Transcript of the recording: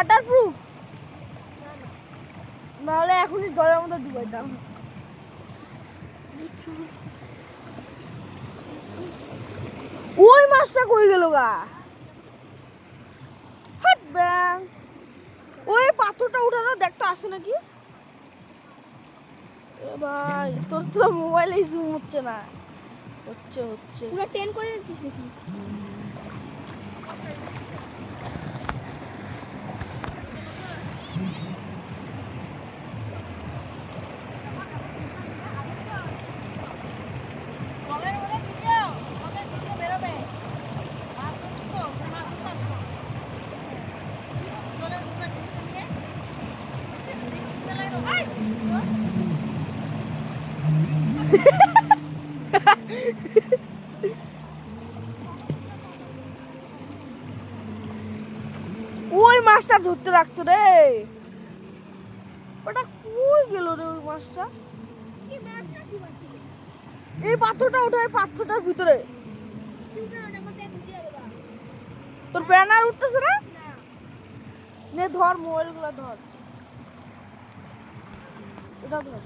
Waterproof? নাহলে এখনই জলের মধ্যে ডুবাইতাম। ওই মাছটা কই গেল গা? হাট ব্যাং। ওই পাথরটা উঠানো দেখতে আসে নাকি? এ ভাই তোর তো মোবাইলে জুম হচ্ছে না। হচ্ছে পুরো 10 করে নিচ্ছিস নাকি? ওই মাছটা ধরতে লাগতো রে। ওটা কই গেল রে ওই মাছটা? কি মাছটা কি মাছ? এই পাথরটা ওঠায় পাথরটার ভিতরে। তোর ব্যানার উঠতেছে না? নে ধর মোবাইল গুলা ধর। এটা ধর।